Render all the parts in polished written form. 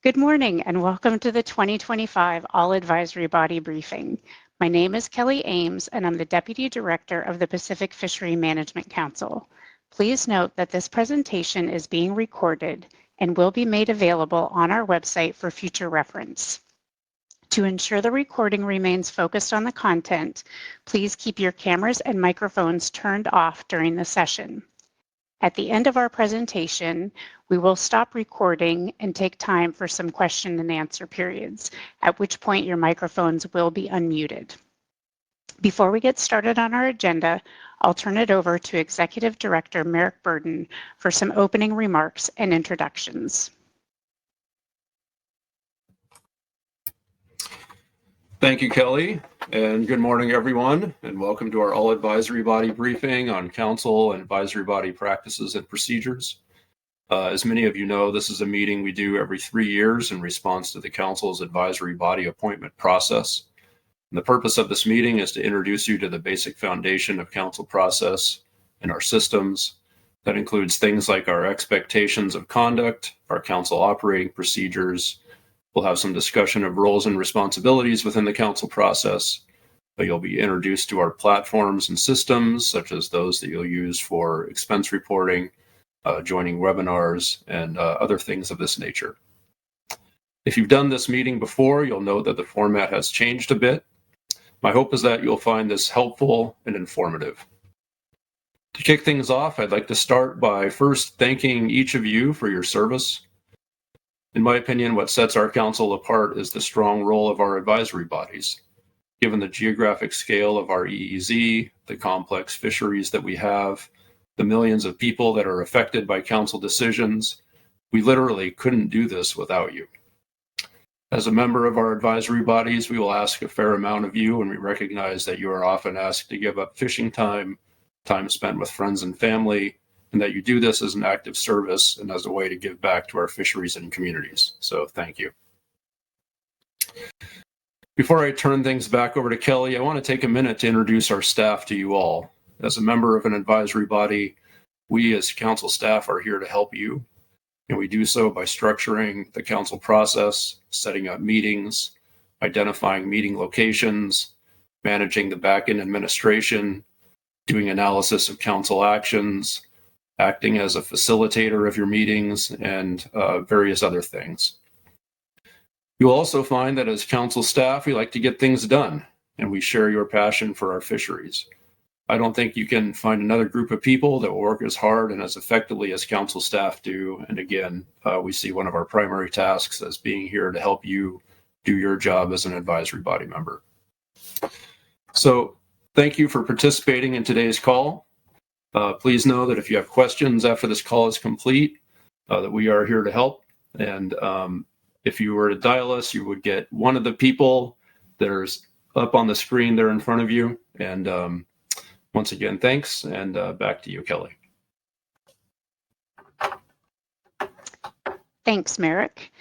Good morning and welcome to the 2025 All Advisory Body Briefing. My name is Kelly Ames and I'm the Deputy Director of the Pacific Fishery Management Council. Please note that this presentation is being recorded and will be made available on our website for future reference. To ensure the recording remains focused on the content, please keep your cameras and microphones turned off during the session. At the end of our presentation, we will stop recording and take time for some question and answer periods, at which point your microphones will be unmuted. Before we get started on our agenda, I'll turn it over to Executive Director Merrick Burden for some opening remarks and introductions. Thank you, Kelly, and good morning, everyone, and welcome to our All Advisory Body Briefing on Council and Advisory Body Practices and Procedures. As many of you know, this is a meeting we do every 3 years in response to the Council's Advisory Body appointment process. And the purpose of this meeting is to introduce you to the basic foundation of Council process and our systems. That includes things like our expectations of conduct, our Council operating procedures. We'll have some discussion of roles and responsibilities within the Council process, but you'll be introduced to our platforms and systems, such as those that you'll use for expense reporting, joining webinars, and other things of this nature. If you've done this meeting before, you'll note that the format has changed a bit. My hope is that you'll find this helpful and informative. To kick things off, I'd like to start by first thanking each of you for your service. In my opinion, what sets our Council apart is the strong role of our advisory bodies. Given the geographic scale of our EEZ, the complex fisheries that we have, the millions of people that are affected by Council decisions, we literally couldn't do this without you. As a member of our advisory bodies, we will ask a fair amount of you, and we recognize that you are often asked to give up fishing time, time spent with friends and family, and that you do this as an act of service and as a way to give back to our fisheries and communities. So thank you. Before I turn things back over to Kelly, I want to take a minute to introduce our staff to you all. As a member of an advisory body, we as Council staff are here to help you, and we do so by structuring the Council process, setting up meetings, identifying meeting locations, managing the back-end administration, doing analysis of Council actions, acting as a facilitator of your meetings, and various other things. You'll also find that as Council staff, we like to get things done, and we share your passion for our fisheries. I don't think you can find another group of people that work as hard and as effectively as Council staff do. And again, we see one of our primary tasks as being here to help you do your job as an advisory body member. So thank you for participating in today's call. Please know that if you have questions after this call is complete, that we are here to help. And if you were to dial us, you would get one of the people that are up on the screen there in front of you. And once again, thanks. And back to you, Kelly. Thanks, Merrick.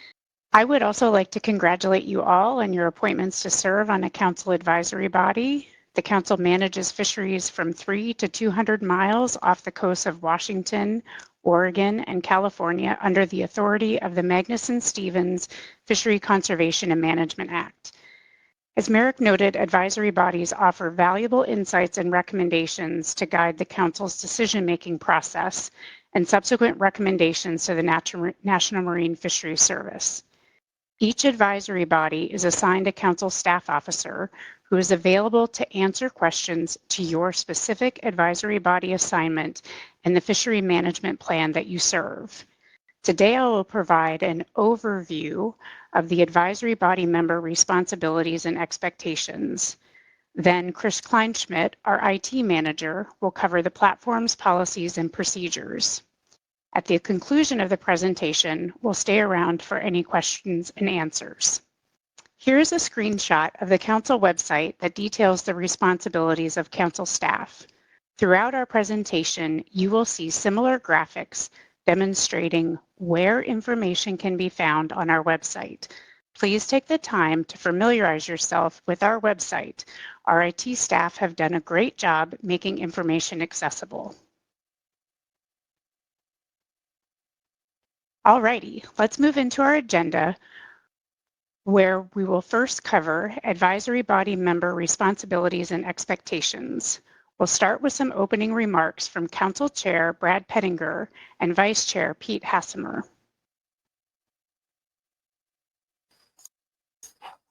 I would also like to congratulate you all on your appointments to serve on a Council advisory body. The Council manages fisheries from 3 to 200 miles off the coast of Washington, Oregon, and California under the authority of the Magnuson-Stevens Fishery Conservation and Management Act. As Merrick noted, advisory bodies offer valuable insights and recommendations to guide the Council's decision-making process and subsequent recommendations to the National Marine Fisheries Service. Each advisory body is assigned a Council staff officer who is available to answer questions to your specific advisory body assignment and the fishery management plan that you serve. Today, I will provide an overview of the advisory body member responsibilities and expectations. Then Chris Kleinschmidt, our IT manager, will cover the platform's policies and procedures. At the conclusion of the presentation, we'll stay around for any questions and answers. Here is a screenshot of the Council website that details the responsibilities of Council staff. Throughout our presentation, you will see similar graphics demonstrating where information can be found on our website. Please take the time to familiarize yourself with our website. Our IT staff have done a great job making information accessible. Alrighty, let's move into our agenda, where we will first cover advisory body member responsibilities and expectations. We'll start with some opening remarks from Council Chair Brad Pettinger and Vice Chair Pete Hassemer.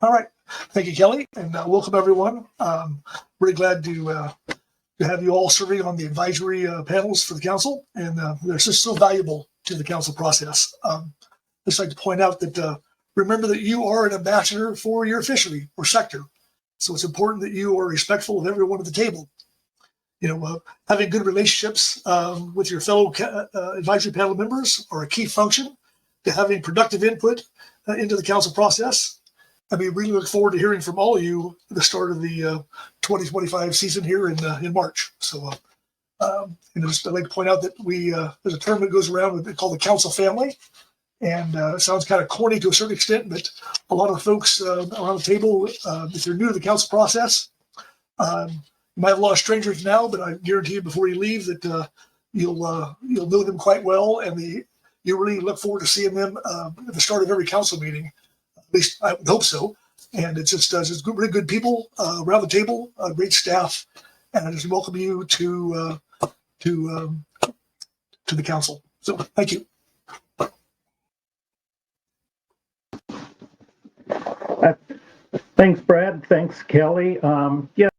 All right. Thank you, Kelly, and welcome everyone. Really glad to have you all serving on the advisory panels for the council, and they're just so valuable to the council process. I'd just like to point out that remember that you are an ambassador for your fishery or sector, so it's important that you are respectful of everyone at the table. Having good relationships with your fellow advisory panel members are a key function to having productive input into the council process. And we really look forward to hearing from all of you at the start of the 2025 season here in March. So, just I'd like to point out that there's a term that goes around called the council family, and it sounds kind of corny to a certain extent, but a lot of folks around the table, if you're new to the council process, you might have a lot of strangers now, but I guarantee you before you leave that you'll know them quite well, and you really look forward to seeing them at the start of every council meeting. At least I would hope so. And it's just really good people around the table, great staff, and I just welcome you to the council. So thank you. Thanks, Brad. Thanks, Kelly. Yeah.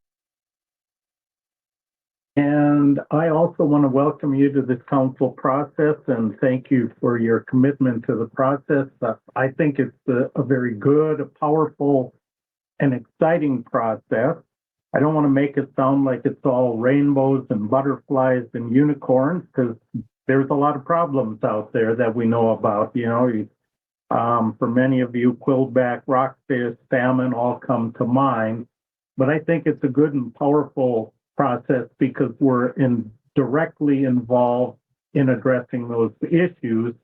And I also want to welcome you to this council process and thank you for your commitment to the process. I think it's a very good, a powerful, and exciting process. I don't want to make it sound like it's all rainbows and butterflies and unicorns, because there's a lot of problems out there that we know about. For many of you, quillback, rockfish, salmon all come to mind. But I think it's a good and powerful process because we're directly involved in addressing those issues.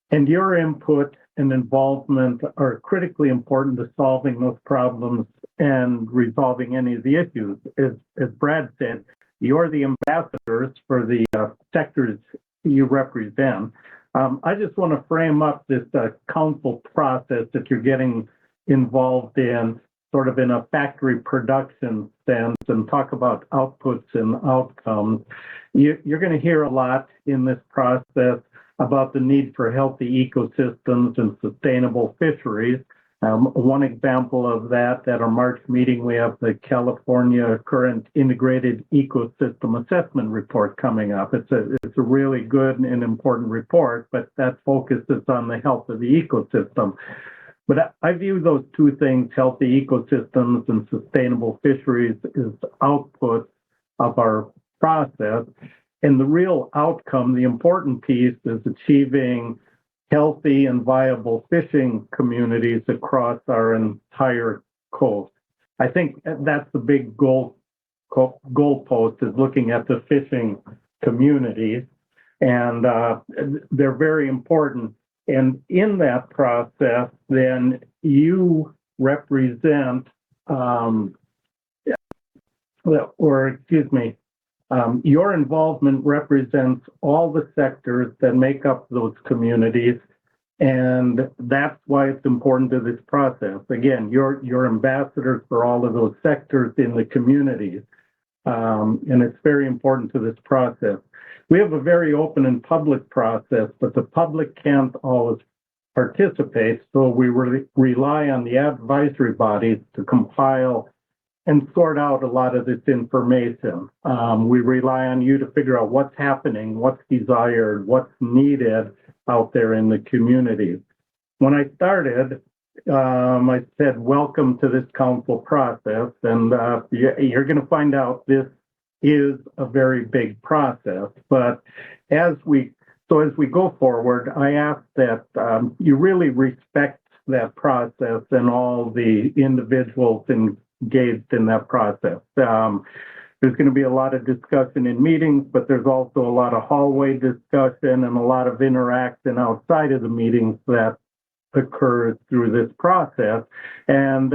And your input and involvement are critically important to solving those problems and resolving any of the issues. As Brad said, you're the ambassadors for the sectors you represent. I just want to frame up this council process that you're getting involved in, sort of in a factory production sense, and talk about outputs and outcomes. You're going to hear a lot in this process about the need for healthy ecosystems and sustainable fisheries. One example of that, at our March meeting, we have the California Current Integrated Ecosystem Assessment Report coming up. It's a really good and important report, but that focuses on the health of the ecosystem. But I view those two things, healthy ecosystems and sustainable fisheries, as outputs of our process. And the real outcome, the important piece, is achieving healthy and viable fishing communities across our entire coast. I think that's the big goalpost, is looking at the fishing communities, and they're very important. And in that process, then you represent, your involvement represents all the sectors that make up those communities. And that's why it's important to this process. Again, you're ambassadors for all of those sectors in the communities. And it's very important to this process. We have a very open and public process, but the public can't always participate. So we rely on the advisory bodies to compile and sort out a lot of this information. We rely on you to figure out what's happening, what's desired, what's needed out there in the community. When I started, I said, welcome to this council process, and you're going to find out this is a very big process. But as we go forward, I ask that you really respect that process and all the individuals engaged in that process. There's going to be a lot of discussion in meetings, but there's also a lot of hallway discussion and a lot of interaction outside of the meetings that occurs through this process. And,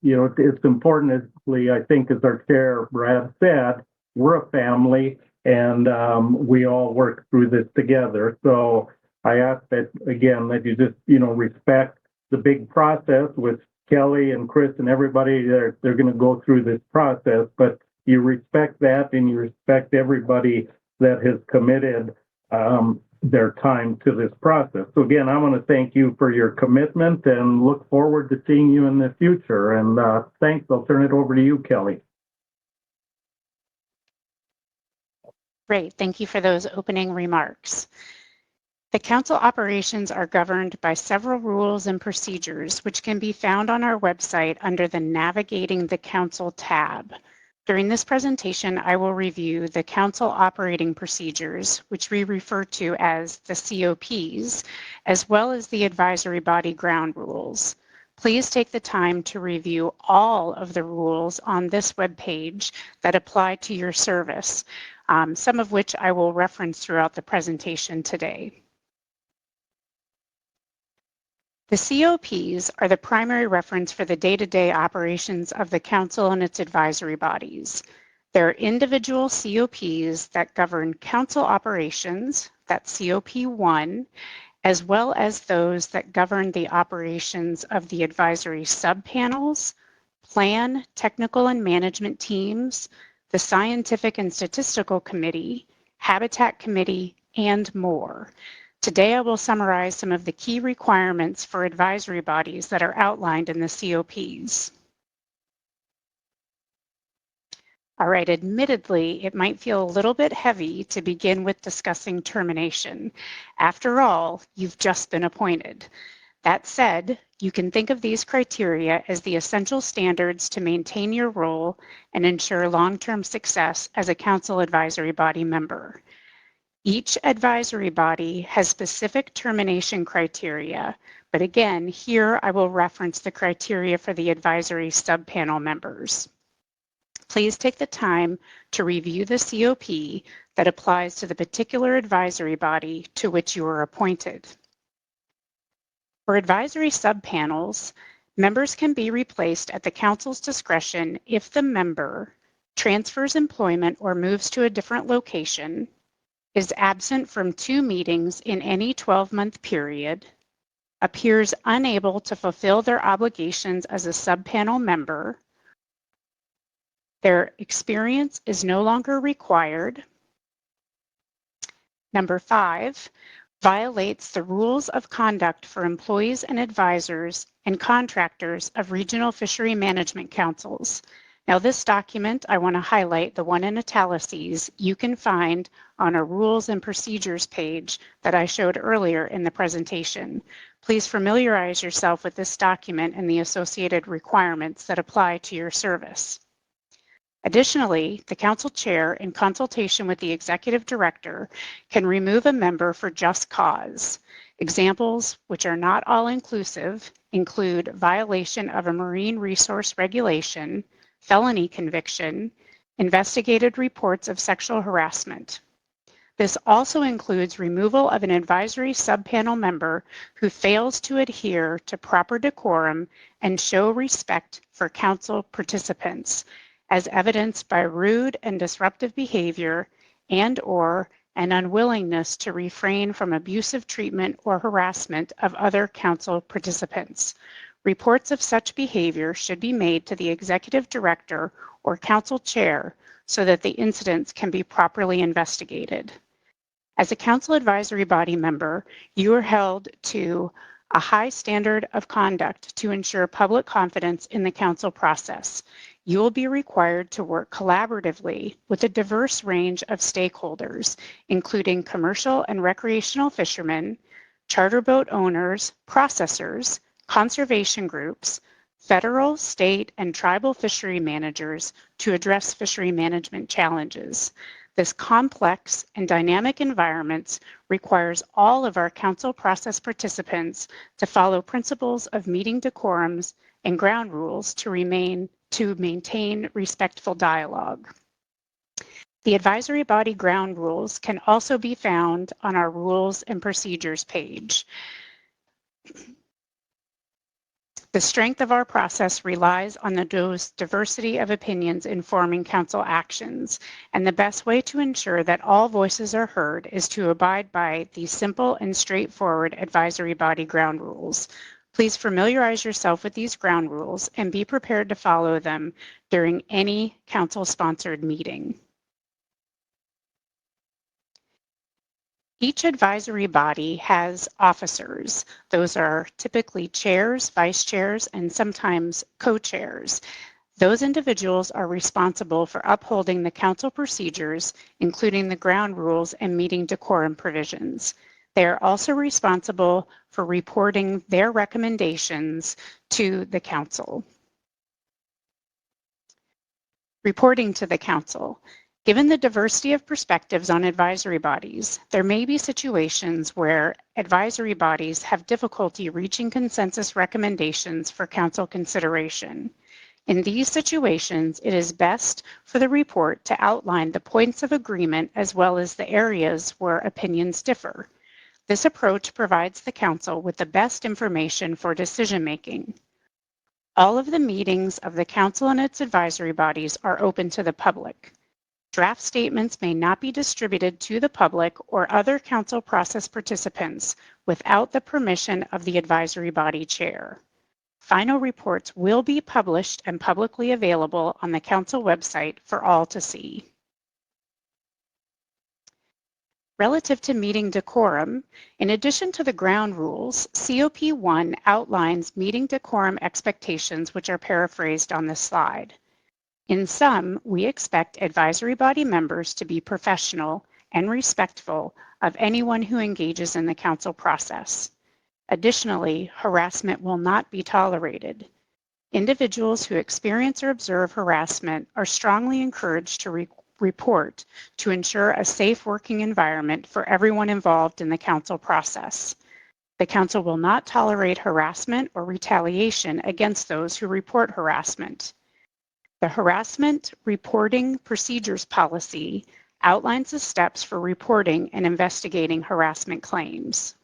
it's important, I think, as our chair, Brad, said, we're a family and we all work through this together. So I ask that, again, that you just, respect the big process with Kelly and Chris and everybody. They're going to go through this process, but you respect that and you respect everybody that has committed their time to this process. So again, I want to thank you for your commitment and look forward to seeing you in the future. And thanks. I'll turn it over to you, Kelly. Great. Thank you for those opening remarks. The council operations are governed by several rules and procedures, which can be found on our website under the Navigating the Council tab. During this presentation, I will review the council operating procedures, which we refer to as the COPs, as well as the advisory body ground rules. Please take the time to review all of the rules on this webpage that apply to your service, some of which I will reference throughout the presentation today. The COPs are the primary reference for the day-to-day operations of the council and its advisory bodies. There are individual COPs that govern council operations, that's COP 1, as well as those that govern the operations of the advisory subpanels, plan, technical and management teams, the scientific and statistical committee, habitat committee, and more. Today, I will summarize some of the key requirements for advisory bodies that are outlined in the COPs. All right, admittedly, it might feel a little bit heavy to begin with discussing termination. After all, you've just been appointed. That said, you can think of these criteria as the essential standards to maintain your role and ensure long-term success as a council advisory body member. Each advisory body has specific termination criteria, but again, here I will reference the criteria for the advisory subpanel members. Please take the time to review the COP that applies to the particular advisory body to which you are appointed. For advisory subpanels, members can be replaced at the council's discretion if the member transfers employment or moves to a different location, is absent from 2 meetings in any 12-month period, appears unable to fulfill their obligations as a subpanel member, their experience is no longer required. Number 5, violates the rules of conduct for employees and advisors and contractors of regional fishery management councils. Now this document, I want to highlight the one in italics you can find on a rules and procedures page that I showed earlier in the presentation. Please familiarize yourself with this document and the associated requirements that apply to your service. Additionally, the council chair, in consultation with the executive director, can remove a member for just cause. Examples, which are not all-inclusive, include violation of a marine resource regulation, felony conviction, investigated reports of sexual harassment. This also includes removal of an advisory subpanel member who fails to adhere to proper decorum and show respect for council participants, as evidenced by rude and disruptive behavior and/or an unwillingness to refrain from abusive treatment or harassment of other council participants. Reports of such behavior should be made to the executive director or council chair so that the incidents can be properly investigated. As a council advisory body member, you are held to a high standard of conduct to ensure public confidence in the council process. You will be required to work collaboratively with a diverse range of stakeholders, including commercial and recreational fishermen, charter boat owners, processors, conservation groups, federal, state, and tribal fishery managers to address fishery management challenges. This complex and dynamic environment requires all of our council process participants to follow principles of meeting decorums and ground rules to maintain respectful dialogue. The advisory body ground rules can also be found on our rules and procedures page. The strength of our process relies on the diversity of opinions informing council actions, and the best way to ensure that all voices are heard is to abide by these simple and straightforward advisory body ground rules. Please familiarize yourself with these ground rules and be prepared to follow them during any council-sponsored meeting. Each advisory body has officers. Those are typically chairs, vice chairs, and sometimes co-chairs. Those individuals are responsible for upholding the council procedures, including the ground rules and meeting decorum provisions. They are also responsible for reporting their recommendations to the council. Reporting to the council. Given the diversity of perspectives on advisory bodies, there may be situations where advisory bodies have difficulty reaching consensus recommendations for council consideration. In these situations, it is best for the report to outline the points of agreement as well as the areas where opinions differ. This approach provides the council with the best information for decision-making. All of the meetings of the council and its advisory bodies are open to the public. Draft statements may not be distributed to the public or other council process participants without the permission of the advisory body chair. Final reports will be published and publicly available on the council website for all to see. Relative to meeting decorum, in addition to the ground rules, COP 1 outlines meeting decorum expectations, which are paraphrased on this slide. In sum, we expect advisory body members to be professional and respectful of anyone who engages in the council process. Additionally, harassment will not be tolerated. Individuals who experience or observe harassment are strongly encouraged to report to ensure a safe working environment for everyone involved in the council process. The council will not tolerate harassment or retaliation against those who report harassment. The Harassment Reporting Procedures Policy outlines the steps for reporting and investigating harassment claims.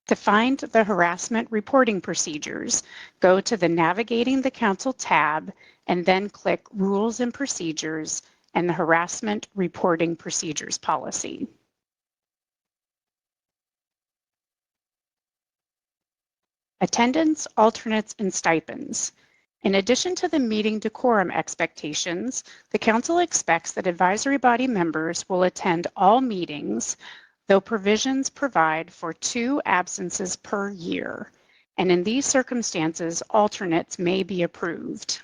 To find the harassment reporting procedures, go to the Navigating the Council tab and then click Rules and Procedures and the Harassment Reporting Procedures Policy. Attendance, alternates, and stipends. In addition to the meeting decorum expectations, the council expects that advisory body members will attend all meetings, though provisions provide for 2 absences per year, and in these circumstances, alternates may be approved.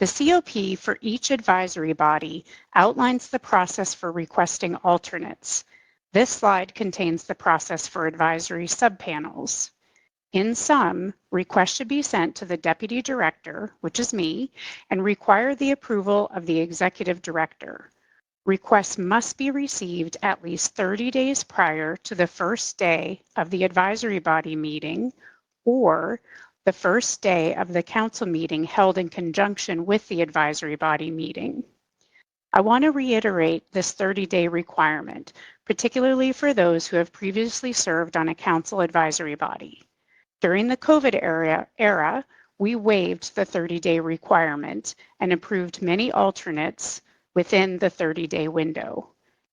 The COP for each advisory body outlines the process for requesting alternates. This slide contains the process for advisory subpanels. In sum, requests should be sent to the Deputy Director, which is me, and require the approval of the Executive Director. Requests must be received at least 30 days prior to the first day of the advisory body meeting or the first day of the council meeting held in conjunction with the advisory body meeting. I want to reiterate this 30-day requirement, particularly for those who have previously served on a council advisory body. During the COVID era, we waived the 30-day requirement and approved many alternates within the 30-day window.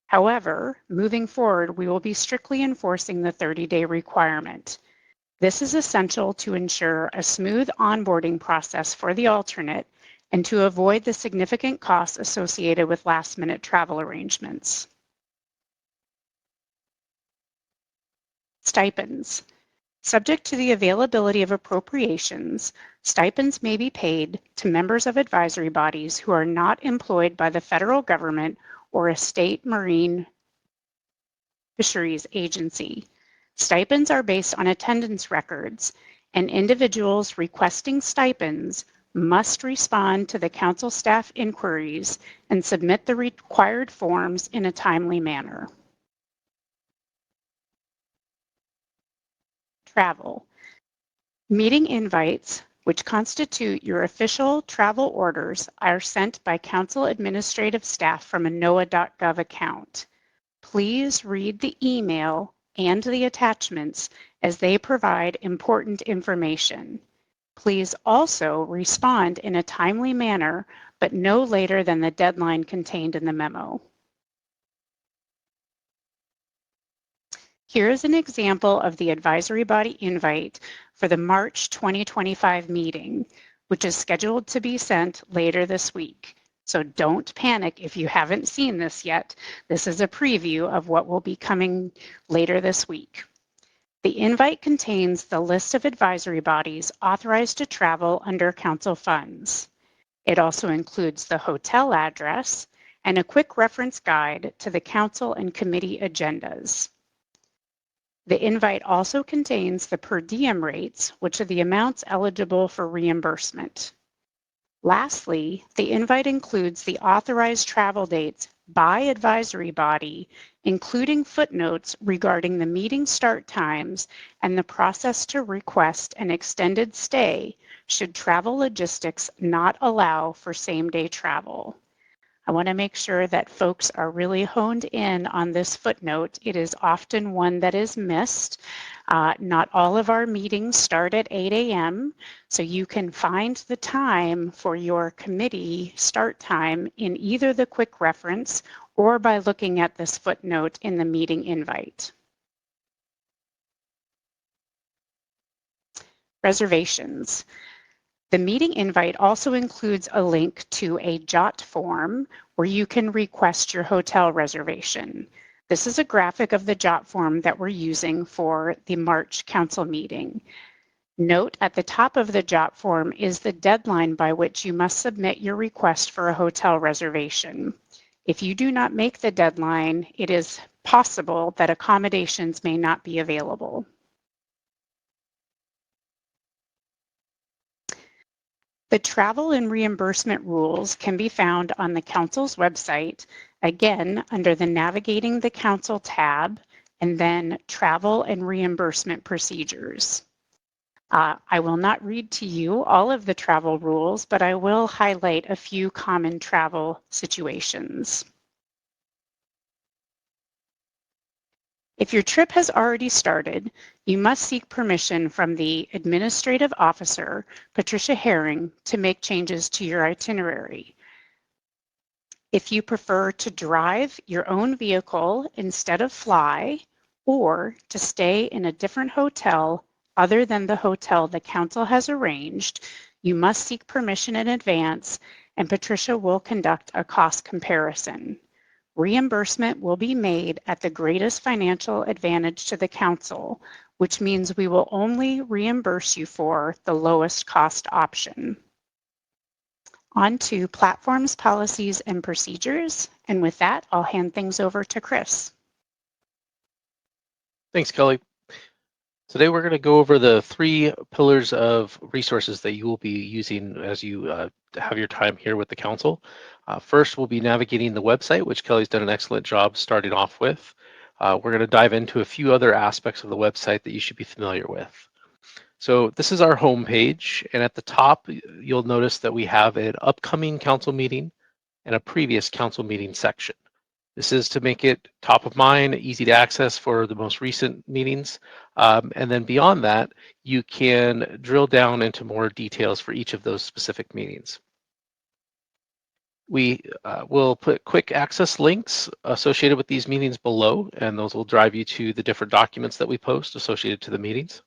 However, moving forward, we will be strictly enforcing the 30-day requirement. This is essential to ensure a smooth onboarding process for the alternate and to avoid the significant costs associated with last-minute travel arrangements. Stipends. Subject to the availability of appropriations, stipends may be paid to members of advisory bodies who are not employed by the federal government or a state marine fisheries agency. Stipends are based on attendance records, and individuals requesting stipends must respond to the council staff inquiries and submit the required forms in a timely manner. Travel. Meeting invites, which constitute your official travel orders, are sent by council administrative staff from a NOAA.gov account. Please read the email and the attachments as they provide important information. Please also respond in a timely manner, but no later than the deadline contained in the memo. Here is an example of the advisory body invite for the March 2025 meeting, which is scheduled to be sent later this week. So don't panic if you haven't seen this yet. This is a preview of what will be coming later this week. The invite contains the list of advisory bodies authorized to travel under council funds. It also includes the hotel address and a quick reference guide to the council and committee agendas. The invite also contains the per diem rates, which are the amounts eligible for reimbursement. Lastly, the invite includes the authorized travel dates by advisory body, including footnotes regarding the meeting start times and the process to request an extended stay should travel logistics not allow for same-day travel. I want to make sure that folks are really honed in on this footnote. It is often one that is missed. Not all of our meetings start at 8 a.m., so you can find the time for your committee start time in either the quick reference or by looking at this footnote in the meeting invite. Reservations. The meeting invite also includes a link to a JotForm where you can request your hotel reservation. This is a graphic of the JotForm that we're using for the March council meeting. Note at the top of the JotForm is the deadline by which you must submit your request for a hotel reservation. If you do not make the deadline, it is possible that accommodations may not be available. The travel and reimbursement rules can be found on the Council's website, again, under the Navigating the Council tab, and then Travel and Reimbursement Procedures. I will not read to you all of the travel rules, but I will highlight a few common travel situations. If your trip has already started, you must seek permission from the administrative officer, Patricia Herring, to make changes to your itinerary. If you prefer to drive your own vehicle instead of fly, or to stay in a different hotel other than the hotel the council has arranged, you must seek permission in advance, and Patricia will conduct a cost comparison. Reimbursement will be made at the greatest financial advantage to the council, which means we will only reimburse you for the lowest cost option. On to platforms, policies, and procedures. And with that, I'll hand things over to Chris. Thanks, Kelly. Today we're going to go over the 3 pillars of resources that you will be using as you have your time here with the council. First, we'll be navigating the website, which Kelly's done an excellent job starting off with. We're going to dive into a few other aspects of the website that you should be familiar with. So this is our home page, and at the top, you'll notice that we have an upcoming council meeting and a previous council meeting section. This is to make it top of mind, easy to access for the most recent meetings. And then beyond that, you can drill down into more details for each of those specific meetings. We will put quick access links associated with these meetings below, and those will drive you to the different documents that we post associated to the meetings.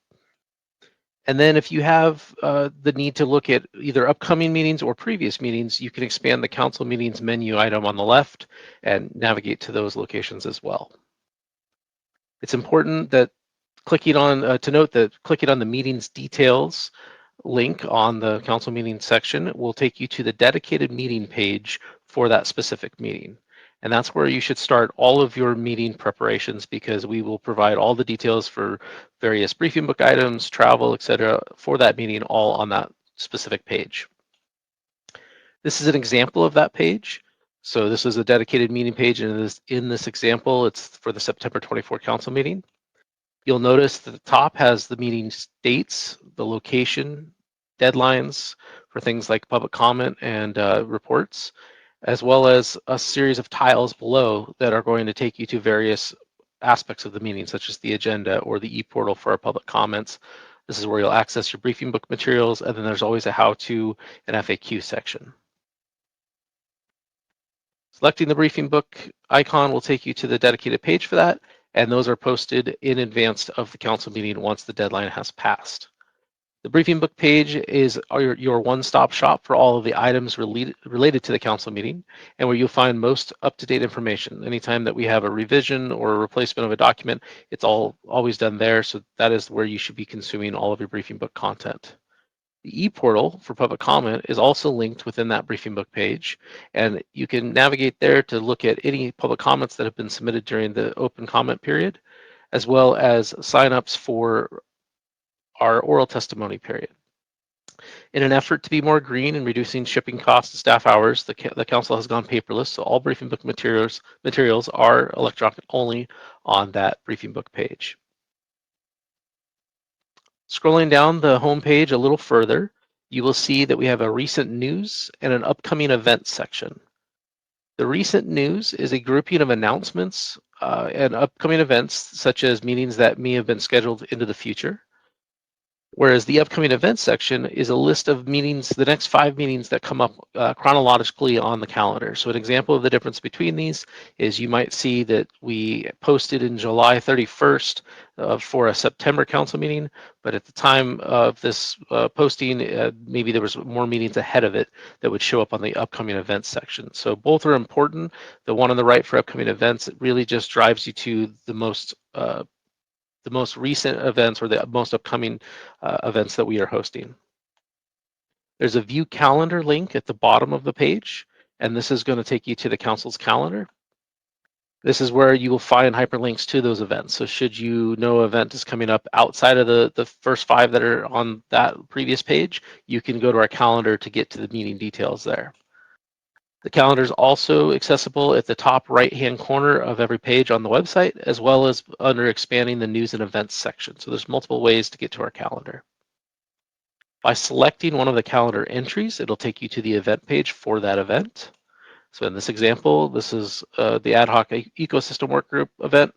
And then if you have the need to look at either upcoming meetings or previous meetings, you can expand the council meetings menu item on the left and navigate to those locations as well. It's important that to note that clicking on the meetings details link on the council meeting section will take you to the dedicated meeting page for that specific meeting. And that's where you should start all of your meeting preparations, because we will provide all the details for various briefing book items, travel, etc. for that meeting all on that specific page. This is an example of that page. So this is a dedicated meeting page, and in this example, it's for the September 24 council meeting. You'll notice that the top has the meeting dates, the location, deadlines for things like public comment and reports. as well as a series of tiles below that are going to take you to various aspects of the meeting, such as the agenda or the e-portal for our public comments. This is where you'll access your briefing book materials, and then there's always a how-to and FAQ section. Selecting the briefing book icon will take you to the dedicated page for that, and those are posted in advance of the council meeting once the deadline has passed. The briefing book page is your one-stop shop for all of the items related to the council meeting, and where you'll find most up-to-date information. Anytime that we have a revision or a replacement of a document, it's always done there, so that is where you should be consuming all of your briefing book content. The e-portal for public comment is also linked within that briefing book page, and you can navigate there to look at any public comments that have been submitted during the open comment period, as well as signups for our oral testimony period. In an effort to be more green and reducing shipping costs and staff hours, the council has gone paperless, so all briefing book materials are electronic only on that briefing book page. Scrolling down the home page a little further, you will see that we have a recent news and an upcoming events section. The recent news is a grouping of announcements and upcoming events, such as meetings that may have been scheduled into the future. Whereas the upcoming events section is a list of meetings, the next 5 meetings that come up chronologically on the calendar. So an example of the difference between these is you might see that we posted in July 31st for a September council meeting, but at the time of this posting, maybe there was more meetings ahead of it that would show up on the upcoming events section. So both are important. The one on the right for upcoming events, it really just drives you to the most recent events or the most upcoming events that we are hosting. There's a view calendar link at the bottom of the page, and this is going to take you to the council's calendar. This is where you will find hyperlinks to those events. So should you know an event is coming up outside of the first 5 that are on that previous page, you can go to our calendar to get to the meeting details there. The calendar is also accessible at the top right-hand corner of every page on the website, as well as under expanding the news and events section. So there's multiple ways to get to our calendar. By selecting one of the calendar entries, it'll take you to the event page for that event. So in this example, this is the Ad Hoc Ecosystem Work Group event.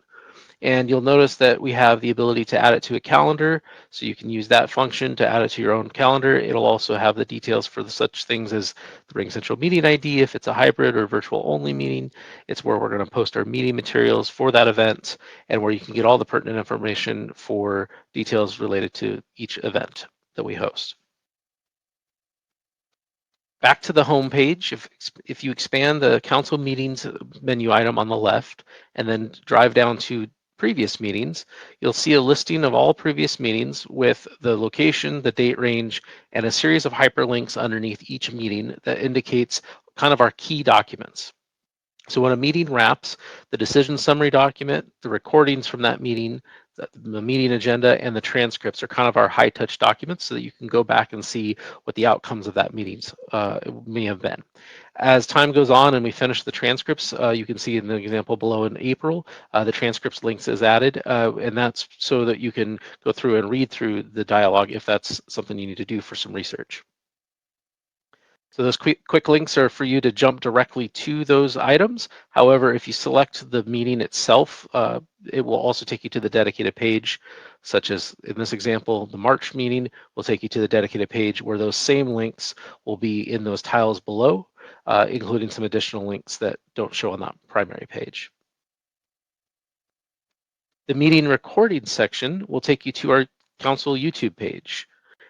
And you'll notice that we have the ability to add it to a calendar. So you can use that function to add it to your own calendar. It'll also have the details for such things as the Ring Central meeting ID, if it's a hybrid or virtual only meeting. It's where we're going to post our meeting materials for that event and where you can get all the pertinent information for details related to each event that we host. Back to the home page, if you expand the council meetings menu item on the left and then drive down to previous meetings, you'll see a listing of all previous meetings with the location, the date range, and a series of hyperlinks underneath each meeting that indicates kind of our key documents. So when a meeting wraps, the decision summary document, the recordings from that meeting, the meeting agenda, and the transcripts are kind of our high-touch documents so that you can go back and see what the outcomes of that meetings may have been. As time goes on and we finish the transcripts, you can see in the example below in April, the transcripts links is added, and that's so that you can go through and read through the dialogue if that's something you need to do for some research. So those quick links are for you to jump directly to those items. However, if you select the meeting itself, it will also take you to the dedicated page, such as in this example, the March meeting will take you to the dedicated page where those same links will be in those tiles below, including some additional links that don't show on that primary page. The meeting recording section will take you to our council YouTube page.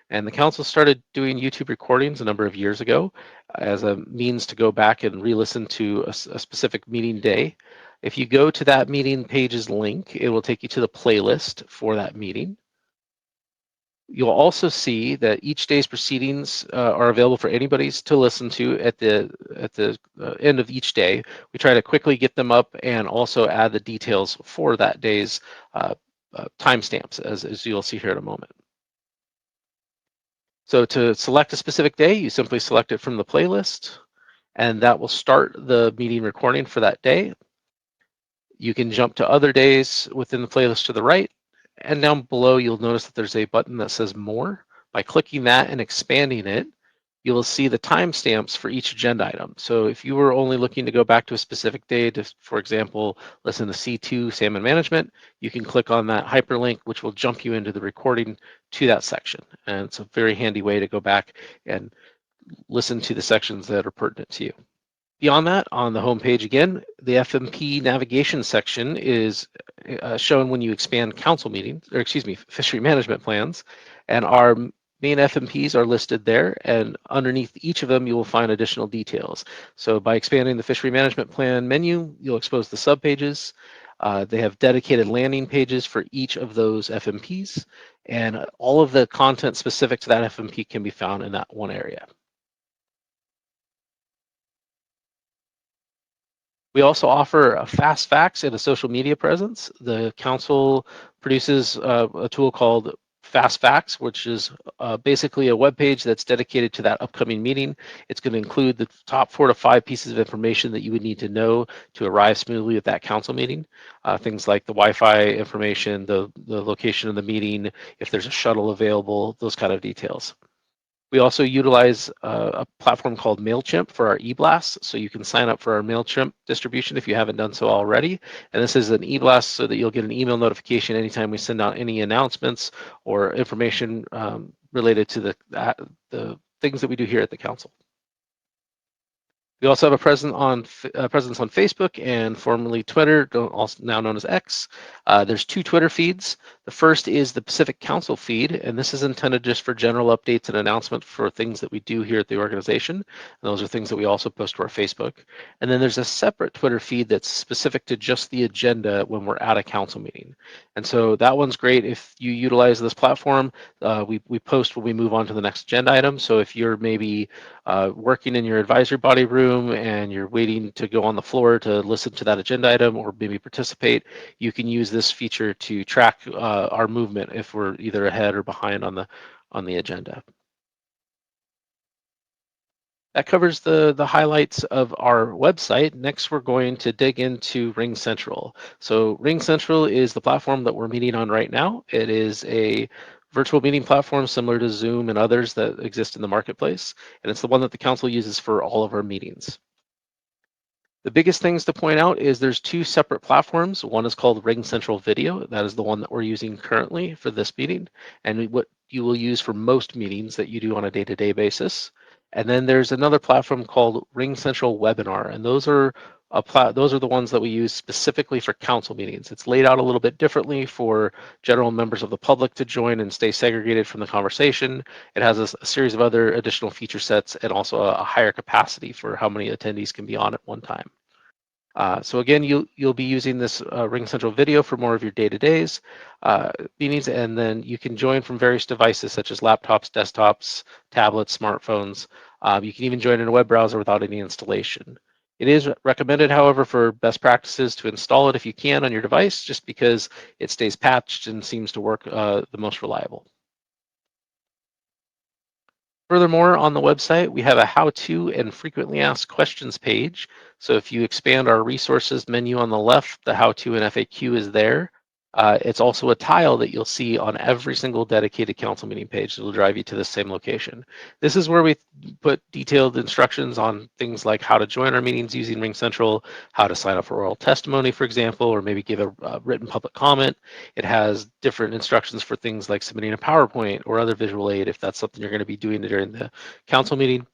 And the council started doing YouTube recordings a number of years ago as a means to go back and re-listen to a specific meeting day. If you go to that meeting page's link, it will take you to the playlist for that meeting. You'll also see that each day's proceedings are available for anybody to listen to at the end of each day. We try to quickly get them up and also add the details for that day's timestamps, as you'll see here in a moment. So to select a specific day, you simply select it from the playlist, and that will start the meeting recording for that day. You can jump to other days within the playlist to the right, and down below you'll notice that there's a button that says More. By clicking that and expanding it, you will see the timestamps for each agenda item. So if you were only looking to go back to a specific day to, for example, listen to C2 salmon management, you can click on that hyperlink, which will jump you into the recording to that section. And it's a very handy way to go back and listen to the sections that are pertinent to you. Beyond that, on the home page again, the FMP navigation section is shown when you expand council meetings, or excuse me, fishery management plans, and our main FMPs are listed there, and underneath each of them you will find additional details. So by expanding the fishery management plan menu, you'll expose the subpages. They have dedicated landing pages for each of those FMPs, and all of the content specific to that FMP can be found in that one area. We also offer a fast facts and a social media presence. The council produces a tool called Fast Facts, which is basically a web page that's dedicated to that upcoming meeting. It's going to include the top 4 to 5 pieces of information that you would need to know to arrive smoothly at that council meeting. Things like the Wi-Fi information, the location of the meeting, if there's a shuttle available, those kind of details. We also utilize a platform called MailChimp for our e-blasts. So you can sign up for our MailChimp distribution if you haven't done so already. And this is an e-blast so that you'll get an email notification anytime we send out any announcements or information related to the things that we do here at the council. We also have a presence on Facebook and formerly Twitter, also now known as X. There's 2 Twitter feeds. The first is the Pacific Council feed, and this is intended just for general updates and announcements for things that we do here at the organization. And those are things that we also post to our Facebook. And then there's a separate Twitter feed that's specific to just the agenda when we're at a council meeting. And so that one's great if you utilize this platform. We post when we move on to the next agenda item. So if you're maybe working in your advisory body room and you're waiting to go on the floor to listen to that agenda item or maybe participate, you can use this feature to track our movement if we're either ahead or behind on the agenda. That covers the highlights of our website. Next, we're going to dig into Ring Central. So Ring Central is the platform that we're meeting on right now. It is a virtual meeting platform similar to Zoom and others that exist in the marketplace, and it's the one that the council uses for all of our meetings. The biggest things to point out is there's 2 separate platforms. One is called Ring Central Video. That is the one that we're using currently for this meeting, and what you will use for most meetings that you do on a day-to-day basis. And then there's another platform called Ring Central Webinar, and those are the ones that we use specifically for council meetings. It's laid out a little bit differently for general members of the public to join and stay segregated from the conversation. It has a series of other additional feature sets and also a higher capacity for how many attendees can be on at one time. So again, you'll be using this Ring Central Video for more of your day-to-days meetings, and then you can join from various devices such as laptops, desktops, tablets, smartphones. You can even join in a web browser without any installation. It is recommended, however, for best practices to install it if you can on your device, just because it stays patched and seems to work the most reliable. Furthermore, on the website, we have a how-to and frequently asked questions page. So if you expand our resources menu on the left, the how-to and FAQ is there. It's also a tile that you'll see on every single dedicated council meeting page that will drive you to the same location. This is where we put detailed instructions on things like how to join our meetings using Ring Central, how to sign up for oral testimony, for example, or maybe give a written public comment. It has different instructions for things like submitting a PowerPoint or other visual aid if that's something you're going to be doing during the council meeting.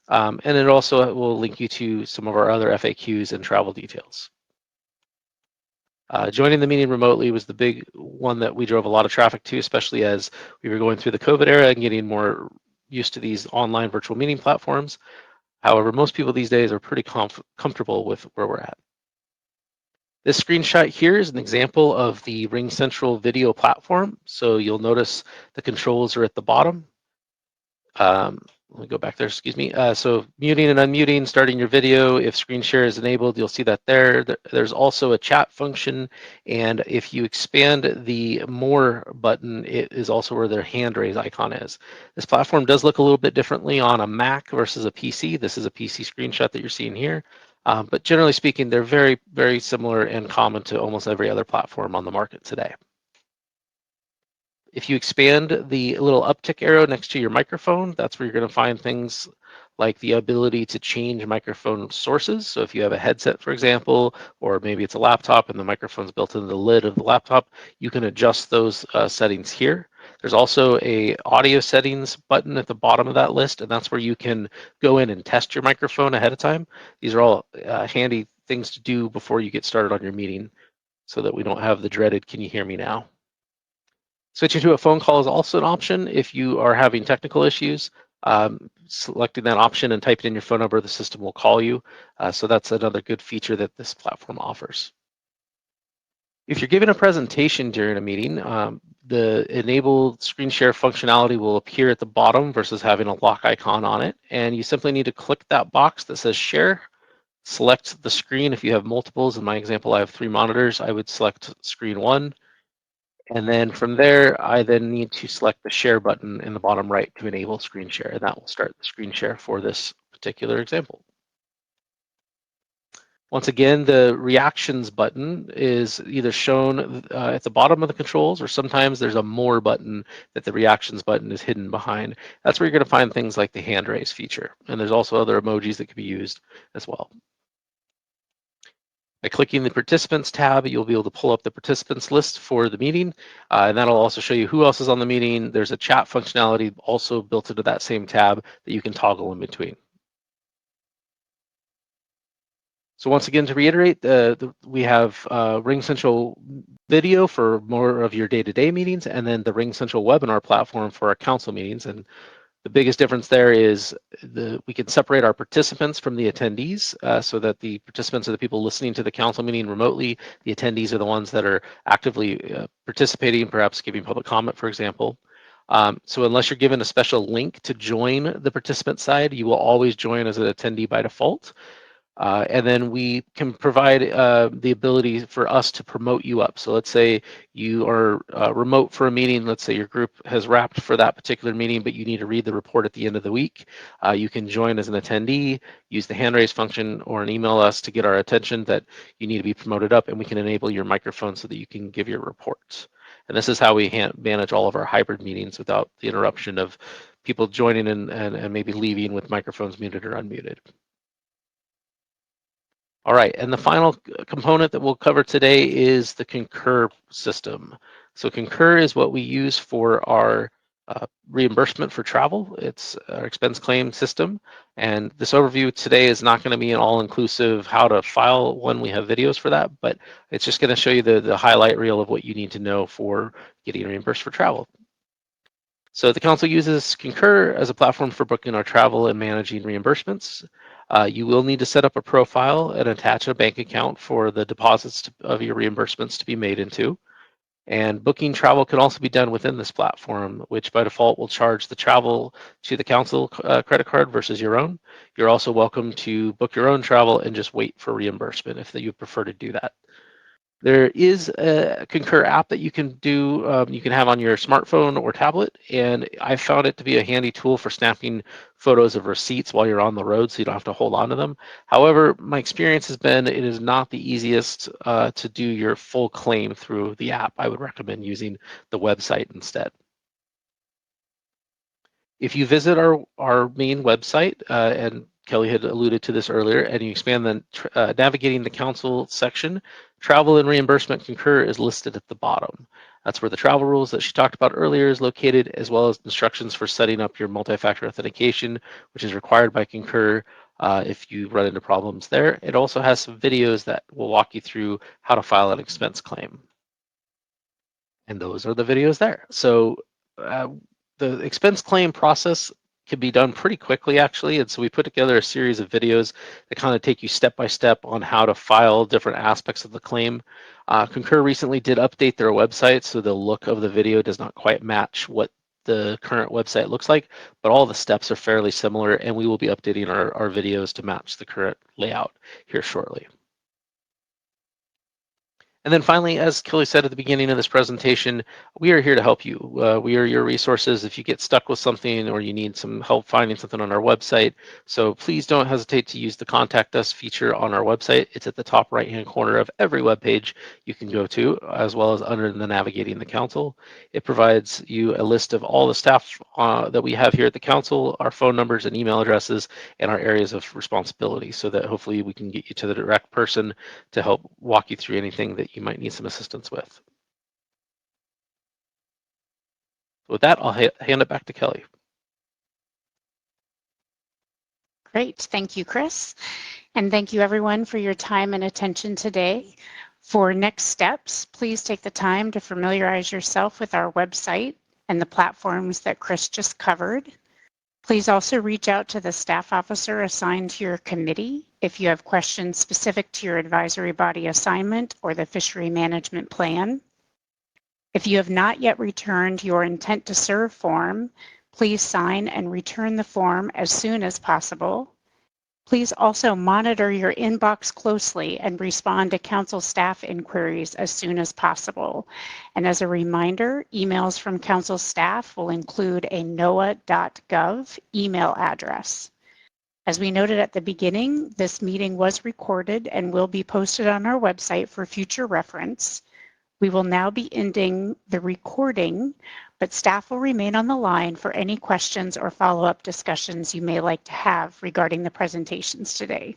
And it also will link you to some of our other FAQs and travel details. Joining the meeting remotely was the big one that we drove a lot of traffic to, especially as we were going through the COVID era and getting more used to these online virtual meeting platforms. However, most people these days are pretty comfortable with where we're at. This screenshot here is an example of the Ring Central video platform. So you'll notice the controls are at the bottom. Let me go back there, excuse me. So muting and unmuting, starting your video. If screen share is enabled, you'll see that there. There's also a chat function. And if you expand the more button, it is also where their hand raise icon is. This platform does look a little bit differently on a Mac versus a PC. This is a PC screenshot that you're seeing here. But generally speaking, they're very, very similar and common to almost every other platform on the market today. If you expand the little uptick arrow next to your microphone, that's where you're going to find things like the ability to change microphone sources. So if you have a headset, for example, or maybe it's a laptop and the microphone's built into the lid of the laptop, you can adjust those settings here. There's also a audio settings button at the bottom of that list, and that's where you can go in and test your microphone ahead of time. These are all handy things to do before you get started on your meeting so that we don't have the dreaded, can you hear me now? Switching to a phone call is also an option if you are having technical issues. Selecting that option and typing in your phone number, the system will call you. So that's another good feature that this platform offers. If you're giving a presentation during a meeting, the enable screen share functionality will appear at the bottom versus having a lock icon on it. And you simply need to click that box that says share, select the screen. If you have multiples, in my example, I have 3 monitors, I would select screen 1. And then from there, I then need to select the share button in the bottom right to enable screen share, and that will start the screen share for this particular example. Once again, the reactions button is either shown at the bottom of the controls, or sometimes there's a more button that the reactions button is hidden behind. That's where you're going to find things like the hand raise feature. And there's also other emojis that can be used as well. By clicking the participants tab, you'll be able to pull up the participants list for the meeting, and that'll also show you who else is on the meeting. There's a chat functionality also built into that same tab that you can toggle in between. So once again, to reiterate, we have RingCentral video for more of your day-to-day meetings, and then the RingCentral webinar platform for our council meetings. And the biggest difference there is we can separate our participants from the attendees, so that the participants are the people listening to the council meeting remotely. The attendees are the ones that are actively participating, perhaps giving public comment, for example. So unless you're given a special link to join the participant side, you will always join as an attendee by default. And then we can provide the ability for us to promote you up. So let's say you are remote for a meeting. Let's say your group has wrapped for that particular meeting, but you need to read the report at the end of the week. You can join as an attendee, use the hand raise function, or email us to get our attention that you need to be promoted up, and we can enable your microphone so that you can give your reports. And this is how we manage all of our hybrid meetings without the interruption of people joining and maybe leaving with microphones muted or unmuted. All right, and the final component that we'll cover today is the Concur system. So Concur is what we use for our reimbursement for travel. It's our expense claim system. And this overview today is not going to be an all-inclusive how to file one. We have videos for that, but it's just going to show you the highlight reel of what you need to know for getting reimbursed for travel. So the council uses Concur as a platform for booking our travel and managing reimbursements. You will need to set up a profile and attach a bank account for the deposits of your reimbursements to be made into. And booking travel can also be done within this platform, which by default will charge the travel to the council credit card versus your own. You're also welcome to book your own travel and just wait for reimbursement if you prefer to do that. There is a Concur app that you can do, you can have on your smartphone or tablet, and I found it to be a handy tool for snapping photos of receipts while you're on the road so you don't have to hold on to them. However, my experience has been it is not the easiest to do your full claim through the app. I would recommend using the website instead. If you visit our main website, and Kelly had alluded to this earlier, and you expand the navigating the council section, travel and reimbursement Concur is listed at the bottom. That's where the travel rules that she talked about earlier is located, as well as instructions for setting up your multi-factor authentication, which is required by Concur if you run into problems there. It also has some videos that will walk you through how to file an expense claim. And those are the videos there. So the expense claim process can be done pretty quickly, actually. And so we put together a series of videos that kind of take you step by step on how to file different aspects of the claim. Concur recently did update their website, so the look of the video does not quite match what the current website looks like, but all the steps are fairly similar, and we will be updating our videos to match the current layout here shortly. And then finally, as Kelly said at the beginning of this presentation, we are here to help you. We are your resources if you get stuck with something or you need some help finding something on our website. So please don't hesitate to use the Contact Us feature on our website. It's at the top right-hand corner of every web page you can go to, as well as under the Navigating the Council. It provides you a list of all the staff that we have here at the Council, our phone numbers and email addresses, and our areas of responsibility, so that hopefully we can get you to the direct person to help walk you through anything that you might need some assistance with. With that, I'll hand it back to Kelly. Great. Thank you, Chris. And thank you, everyone, for your time and attention today. For next steps, please take the time to familiarize yourself with our website and the platforms that Chris just covered. Please also reach out to the staff officer assigned to your committee if you have questions specific to your advisory body assignment or the fishery management plan. If you have not yet returned your intent to serve form, please sign and return the form as soon as possible. Please also monitor your inbox closely and respond to council staff inquiries as soon as possible. And as a reminder, emails from council staff will include a noaa.gov email address. As we noted at the beginning, this meeting was recorded and will be posted on our website for future reference. We will now be ending the recording, but staff will remain on the line for any questions or follow-up discussions you may like to have regarding the presentations today.